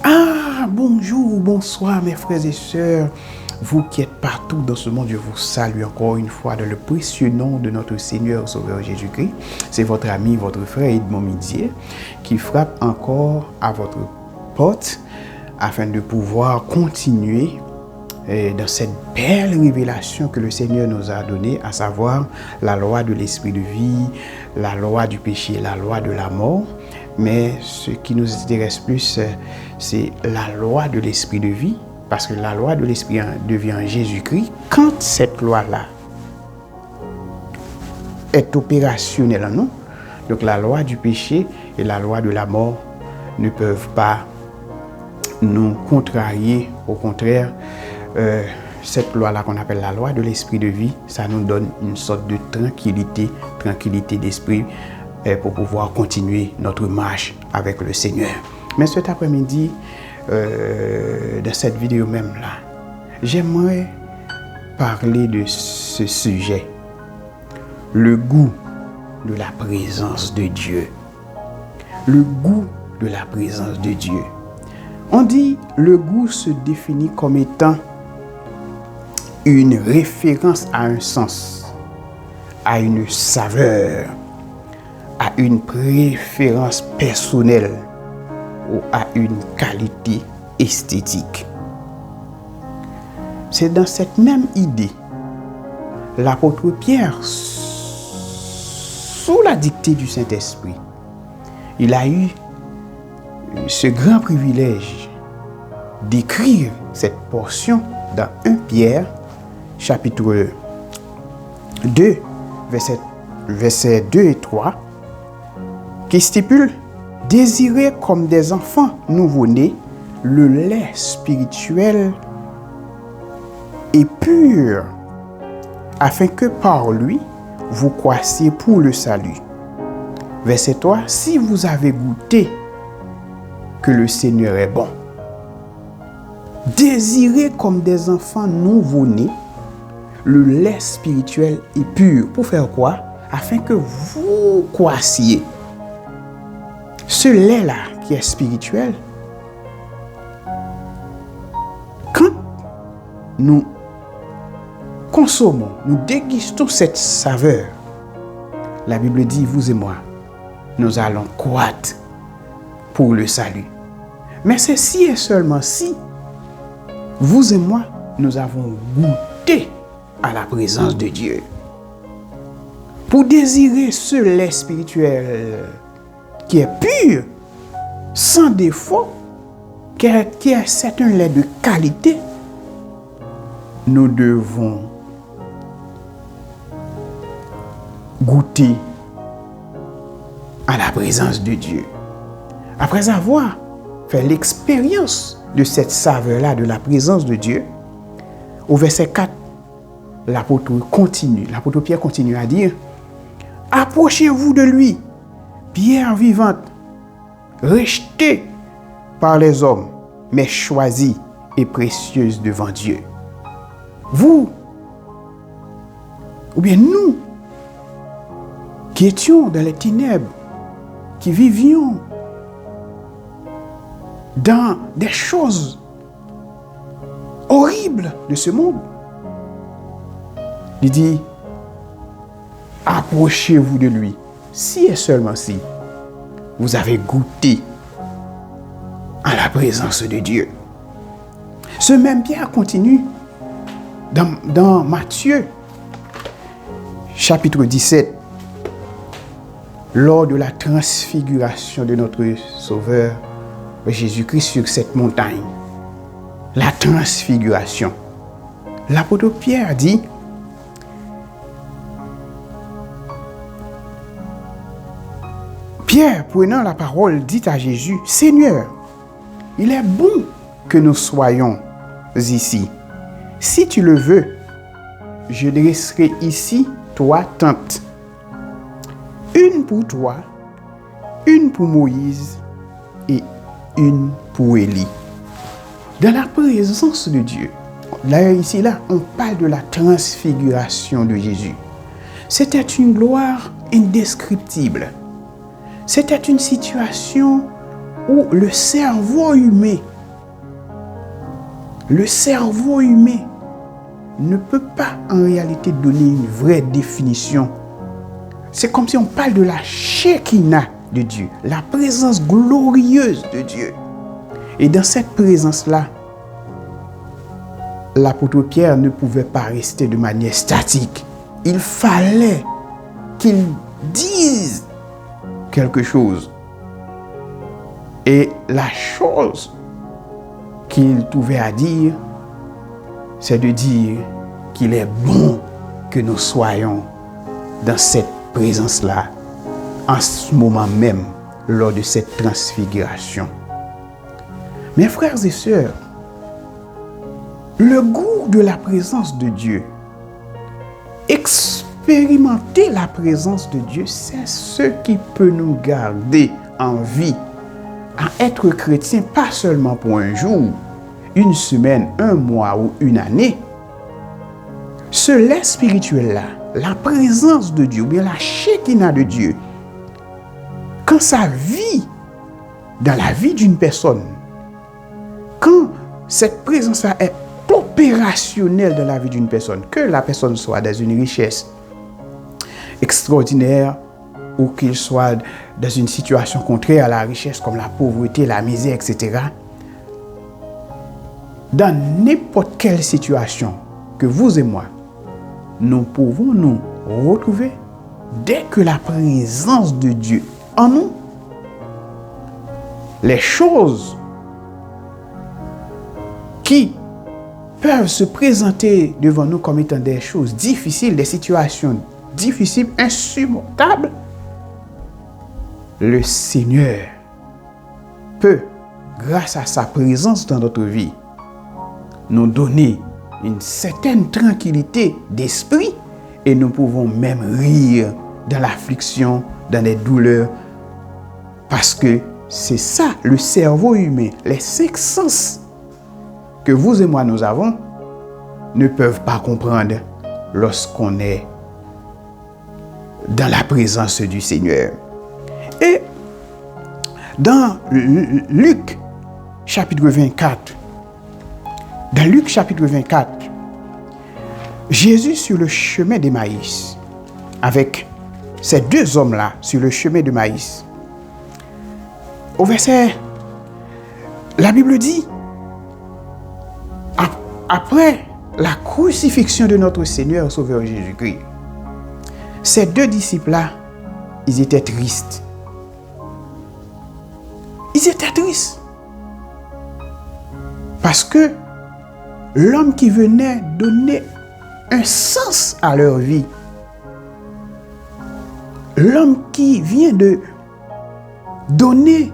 Ah, bonjour, bonsoir mes frères et sœurs. Vous qui êtes partout dans ce monde, je vous salue encore une fois dans le précieux nom de notre Seigneur Sauveur Jésus-Christ. C'est votre ami, votre frère Edmond Midier qui frappe encore à votre porte afin de pouvoir continuer dans cette belle révélation que le Seigneur nous a donnée, à savoir la loi de l'esprit de vie, la loi du péché, la loi de la mort. Mais ce qui nous intéresse plus, c'est la loi de l'esprit de vie, parce que la loi de l'esprit de vie en Jésus-Christ, quand cette loi-là est opérationnelle en nous, donc la loi du péché et la loi de la mort ne peuvent pas nous contrarier. Au contraire, cette loi-là qu'on appelle la loi de l'esprit de vie, ça nous donne une sorte de tranquillité d'esprit pour pouvoir continuer notre marche avec le Seigneur. Mais cet après-midi, dans cette vidéo même là, j'aimerais parler de ce sujet, le goût de la présence de Dieu. Le goût de la présence de Dieu. On dit le goût se définit comme étant une référence à un sens, à une saveur, à une préférence personnelle ou à une qualité esthétique. C'est dans cette même idée, l'apôtre Pierre, sous la dictée du Saint-Esprit, il a eu ce grand privilège d'écrire cette portion dans 1 Pierre, chapitre 2, versets 2 et 3, qui stipule « Désirez comme des enfants nouveau-nés le lait spirituel et pur, afin que par lui, vous croissiez pour le salut. » Verset 3, « Si vous avez goûté que le Seigneur est bon, désirez comme des enfants nouveau-nés le lait spirituel et pur. » Pour faire quoi? Afin que vous croissiez. Ce lait-là qui est spirituel, quand nous consommons, nous dégustons cette saveur, la Bible dit, vous et moi, nous allons croître pour le salut. Mais c'est si et seulement si, vous et moi, nous avons goûté à la présence de Dieu. Pour désirer ce lait spirituel qui est pur, sans défaut, c'est un lait de qualité, nous devons goûter à la présence de Dieu. Après avoir fait l'expérience de cette saveur-là, de la présence de Dieu, au verset 4, l'apôtre Pierre continue à dire, « Approchez-vous de lui, pierre vivante, rejetée par les hommes, mais choisie et précieuse devant Dieu. » Vous, ou bien nous, qui étions dans les ténèbres, qui vivions dans des choses horribles de ce monde, il dit, approchez-vous de lui, si et seulement si vous avez goûté à la présence de Dieu. Ce même Pierre continue dans Matthieu, chapitre 17, lors de la transfiguration de notre Sauveur Jésus-Christ sur cette montagne. La transfiguration. L'apôtre Pierre dit, Pierre, prenant la parole, dit à Jésus, « Seigneur, il est bon que nous soyons ici. Si tu le veux, je dresserai ici 3 tentes. Une pour toi, une pour Moïse et une pour Élie. » Dans la présence de Dieu, là, ici, là, on parle de la transfiguration de Jésus. C'était une gloire indescriptible. C'était une situation où le cerveau humain Le cerveau humain ne peut pas en réalité donner une vraie définition. C'est comme si on parle de la Shekinah de Dieu, la présence glorieuse de Dieu. Et dans cette présence-là, l'apôtre Pierre ne pouvait pas rester de manière statique. Il fallait qu'il dise quelque chose. Et la chose qu'il trouvait à dire, c'est de dire qu'il est bon que nous soyons dans cette présence-là, en ce moment même, lors de cette transfiguration. Mes frères et sœurs, le goût de la présence de Dieu, expérimenter la présence de Dieu, c'est ce qui peut nous garder en vie, à être chrétien, pas seulement pour un jour, une semaine, un mois ou une année. Ce lait spirituel-là, la présence de Dieu, ou bien la Shekinah de Dieu, quand ça vit dans la vie d'une personne, quand cette présence-là est opérationnelle dans la vie d'une personne, que la personne soit dans une richesse extraordinaire ou qu'il soit dans une situation contraire à la richesse comme la pauvreté, la misère, etc. Dans n'importe quelle situation que vous et moi, nous pouvons nous retrouver dès que la présence de Dieu en nous, les choses qui peuvent se présenter devant nous comme étant des choses difficiles, des situations difficiles, insurmontables, le Seigneur peut, grâce à sa présence dans notre vie, nous donner une certaine tranquillité d'esprit et nous pouvons même rire dans l'affliction, dans les douleurs, parce que c'est ça, le cerveau humain, les 5 sens que vous et moi nous avons ne peuvent pas comprendre lorsqu'on est dans la présence du Seigneur. Et dans Luc chapitre 24, Jésus sur le chemin d'Emmaüs, avec ces 2 hommes-là sur le chemin d'Emmaüs, au verset, la Bible dit, après la crucifixion de notre Seigneur Sauveur Jésus-Christ, ces 2 disciples-là, ils étaient tristes. Ils étaient tristes. Parce que l'homme qui venait donner un sens à leur vie, l'homme qui vient de donner,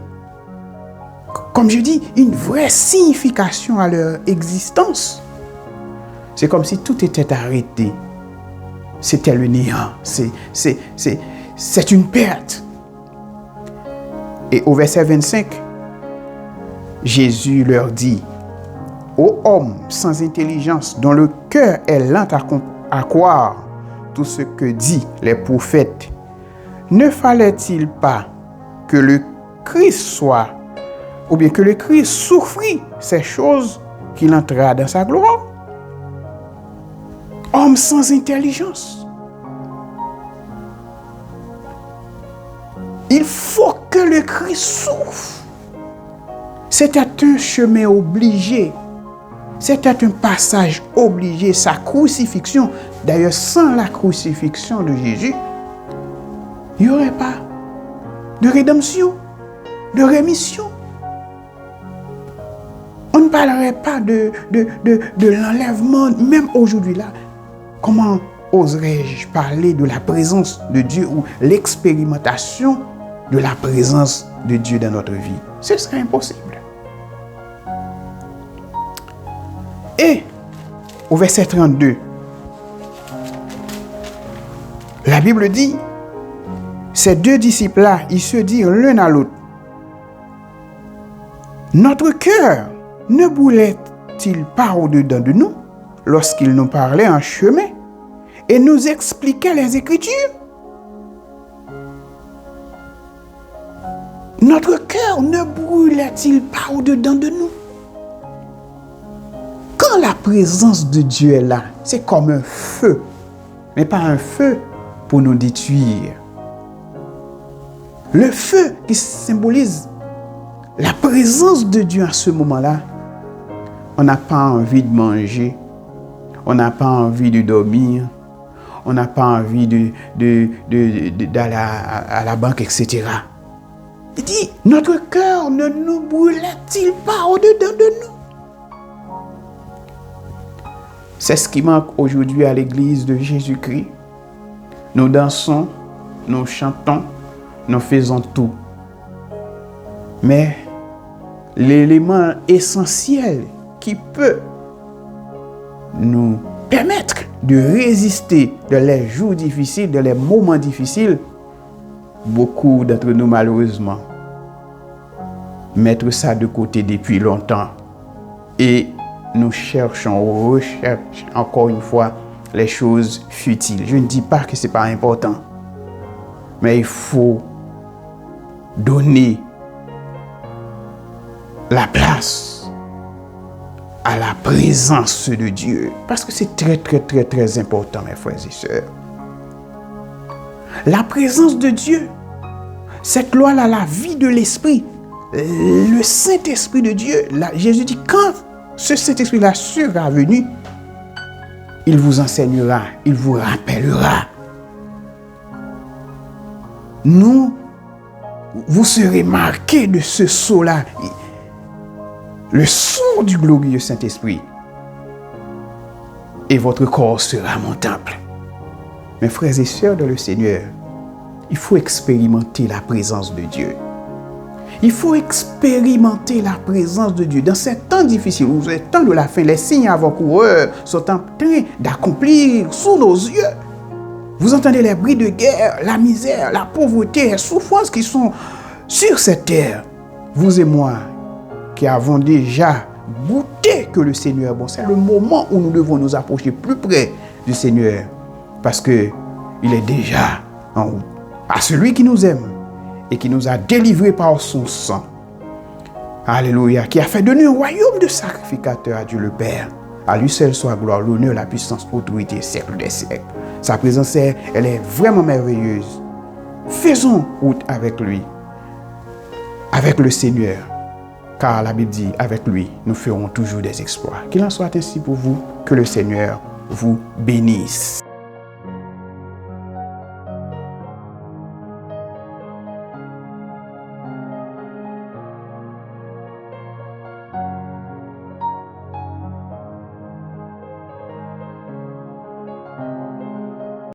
comme je dis, une vraie signification à leur existence, c'est comme si tout était arrêté. C'était le néant. C'est une perte. Et au verset 25, Jésus leur dit, ô homme sans intelligence, dont le cœur est lent à croire tout ce que disent les prophètes, ne fallait-il pas que le Christ soit, ou bien que le Christ souffrit ces choses qu'il entra dans sa gloire? Homme sans intelligence. Il faut que le Christ souffre. C'était un chemin obligé. C'était un passage obligé, sa crucifixion. D'ailleurs, sans la crucifixion de Jésus, il n'y aurait pas de rédemption, de rémission. On ne parlerait pas de l'enlèvement, même aujourd'hui là. Comment oserais-je parler de la présence de Dieu ou l'expérimentation de la présence de Dieu dans notre vie? Ce serait impossible. Et au verset 32, la Bible dit, ces 2 disciples-là, ils se dirent l'un à l'autre, notre cœur ne brûlait-il pas au-dedans de nous lorsqu'il nous parlait en chemin et nous expliquait les Écritures? Notre cœur ne brûlait-il pas au-dedans de nous? présence de Dieu est là. C'est comme un feu, mais pas un feu pour nous détruire. Le feu qui symbolise la présence de Dieu à ce moment-là. On n'a pas envie de manger, on n'a pas envie de dormir, on n'a pas envie d'aller à la banque, etc. Il dit, notre cœur ne nous brûle-t-il pas au-dedans de nous? C'est ce qui manque aujourd'hui à l'église de Jésus-Christ. Nous dansons, nous chantons, nous faisons tout. Mais l'élément essentiel qui peut nous permettre de résister dans les jours difficiles, dans les moments difficiles, beaucoup d'entre nous, malheureusement, mettre ça de côté depuis longtemps. Et nous recherchons encore une fois les choses futiles. Je ne dis pas que ce n'est pas important, mais il faut donner la place à la présence de Dieu. Parce que c'est très, très, très, très important, mes frères et sœurs. La présence de Dieu, cette loi-là, la vie de l'Esprit, le Saint-Esprit de Dieu, Jésus dit, quand ce Saint-Esprit-là sera venu, il vous enseignera, il vous rappellera. Vous serez marqués de ce sceau-là, le son du glorieux Saint-Esprit. Et votre corps sera mon temple. Mes frères et sœurs dans le Seigneur, il faut expérimenter la présence de Dieu. Il faut expérimenter la présence de Dieu. Dans ces temps difficiles, où ces temps de la fin, les signes avant-coureurs sont en train d'accomplir sous nos yeux. Vous entendez les bruits de guerre, la misère, la pauvreté, les souffrances qui sont sur cette terre. Vous et moi, qui avons déjà goûté que le Seigneur est bon, c'est le moment où nous devons nous approcher plus près du Seigneur. Parce qu'il est déjà en route. À celui qui nous aime et qui nous a délivrés par son sang. Alléluia. Qui a fait de nous un royaume de sacrificateurs à Dieu le Père. À lui seul soit gloire, l'honneur, la puissance, l'autorité, siècle des siècles. Sa présence, elle est vraiment merveilleuse. Faisons route avec lui. Avec le Seigneur. Car la Bible dit, avec lui, nous ferons toujours des exploits. Qu'il en soit ainsi pour vous. Que le Seigneur vous bénisse.